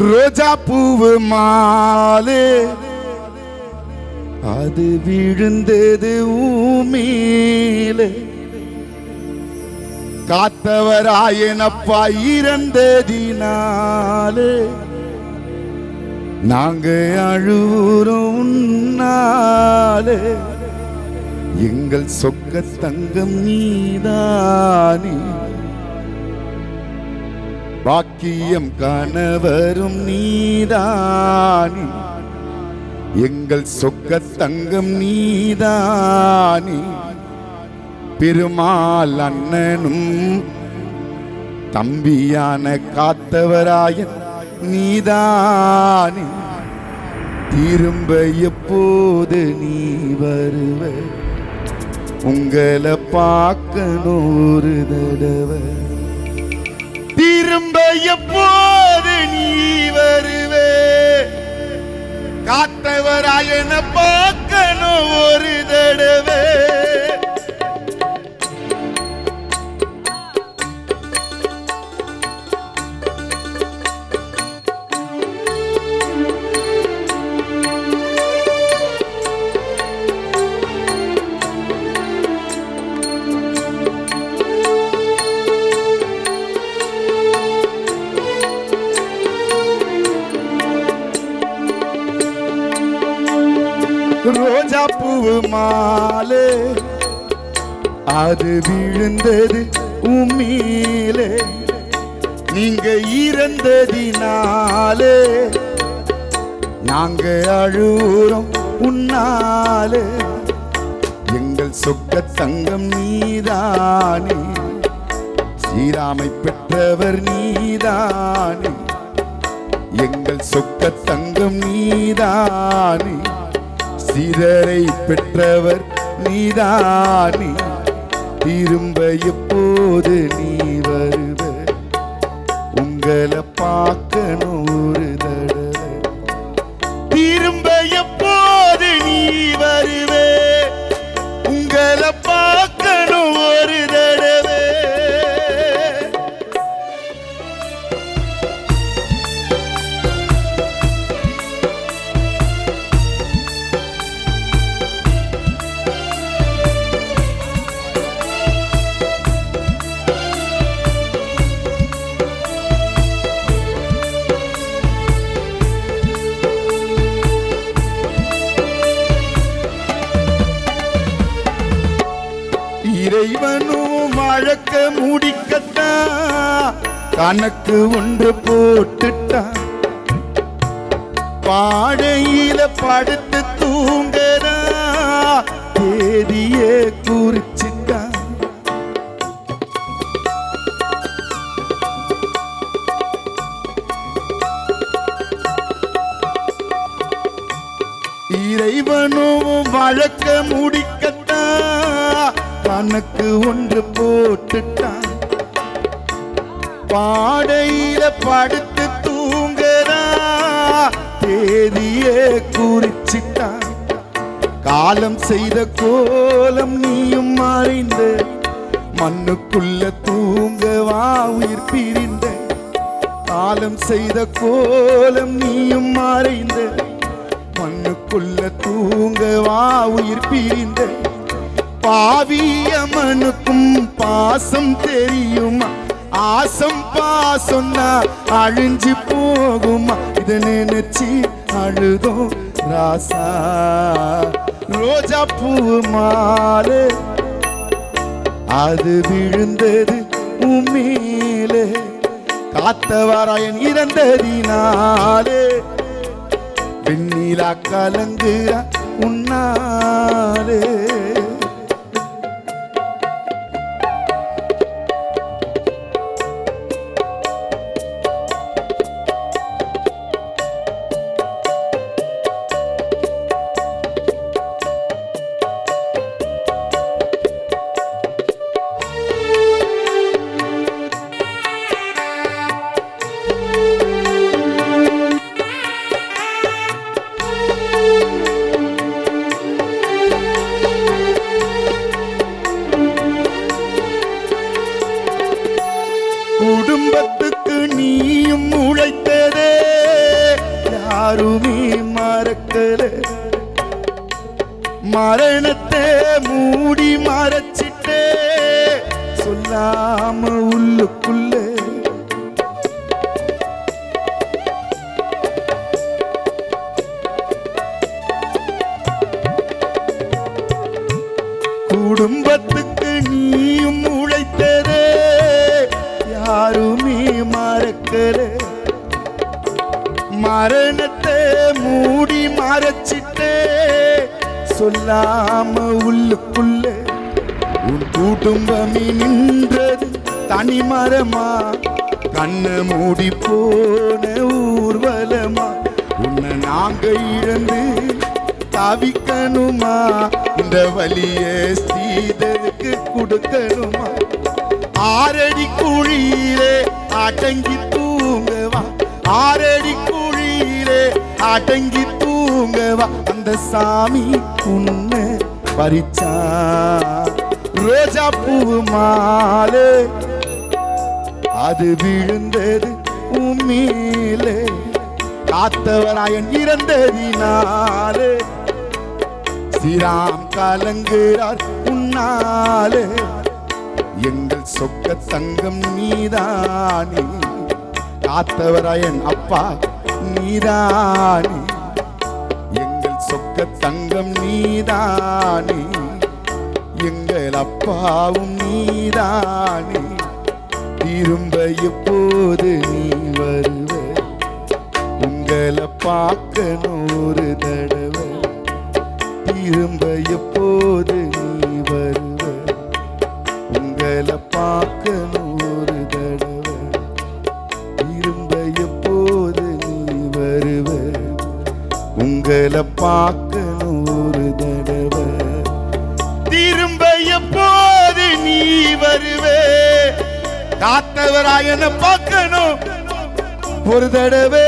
ரோஜா பூவு மாலே அது விழுந்தது ஊமேலே காத்தவராயனப்பா இறந்ததினாலே நாங்க அழுவுறோம் உன்னாலே எங்கள் சொக்க தங்கம் நீதானே பாக்கியம் கணவரும் நீதானே எங்கள் சொக்க தங்கம் நீதானே பெருமாள் அண்ணனும் தம்பியான காத்தவராயன் நீதானே திரும்ப எப்போது நீ வருவ உங்களை பார்க்கணும் ஒரு தடவை திரும்ப எப்போது நீ வருவே காத்தவராயன பார்க்கணும் ஒரு தடவை ரோஜா பூவு மாலே அது விழுந்தது உம்மீலே நீங்க இறந்ததினாலே நாங்க அழுறோம் உன்னாலே எங்கள் சொக்க தங்கம் நீதானே ஸ்ரீராமை பெற்றவர் நீதானே எங்கள் சொக்க தங்கம் நீதானே சிதரை பெற்றவர் நீதானே திரும்ப எப்போது நீ வருவ உங்களை பார்க்கணும் ஒரு தடவை திரும்ப எப்போது நீ வருவே உங்களை பார்க்கணும் ஒரு தடவை இறைவனும் வழக்க முடிக்கத்தான் கணக்கு ஒன்று போட்டுட்டான் பாடையில படுத்து தூங்கறா தேதியே குறிச்சிட்டான் இறைவனும் வழக்க முடிக்கத்தான் கணக்கு ஒன்று போட்டுட்டான் பாடையில படுத்து தூங்கறா தேதியே குறிச்சிட்டான் காலம் செய்த கோலம் நீயும் மறைந்த மண்ணுக்குள்ள தூங்கவா உயிர் பிரிந்த காலம் செய்த கோலம் நீயும் மறைந்த மண்ணுக்குள்ள தூங்கவா உயிர் பிரிந்த பாவியமனுக்கும் பாசம் தெரியுமா ஆசம் பாசம்னா அழிஞ்சு போகுமா இதை நினைச்சு அழுதோம் ராசா ரோஜா பூ மாலே அது விழுந்தது உம்மேலே காத்தவராயன் இறந்ததினாலே வெண்ணிலா கலங்குற உன்னாலே குடும்பத்துக்கு நீயும் உழைத்ததே யாருமே மறக்கல. மரணத்தை மூடி மறைச்சிட்டே சொல்லாம உள்ளுக்குள்ள குடும்பத்துக்கு நீயும் உழைத்ததே யாருமே மறக்கல. மரணத்தை மூடி மறைச்சிட்டே சொல்லாம உள்ளுக்குள்ள உன் குடும்பமே நின்றது தனிமரமா, கண்ண மூடி போன ஊர்வலமா. உன்னை நாங்க இழந்து தவிக்கணுமா, இந்த வலிய ஸ்ரீதருக்கு கொடுக்கணுமா. ஆரடி குழியிலே அடங்கி தூங்கவா, ஆரடி குழியிலே அடங்கி தூங்கவா. அந்த சாமி உன்னை பறிச்சா ரோஜா பூ மாலே, அது விழுந்தது உம்மீலே. காத்தவராயன் இறந்ததினாலே ஸ்ரீராம் கலங்குகிறார் உன்னாலே. எங்கள் சொக்க தங்கம் நீதானே, காத்தவராயன் அப்பா நீதானே. எங்கள் சொக்க தங்கம் நீதானே, எங்கள் அப்பாவும் நீதானே. திரும்ப எப்போது நீ வருவ, உங்களை பார்க்கணும் ஒரு தடவை. திரும்ப எப்போது நீ வருவ, உங்களை பார்க்கணும் ஒரு தடவை. திரும்ப எப்போது நீ வருவ, உங்களை பார்க்கணும் ஒரு தடவை. திரும்ப எப்போது நீ வருவே, காத்தவராயனை பார்க்கணும் ஒரு தடவை.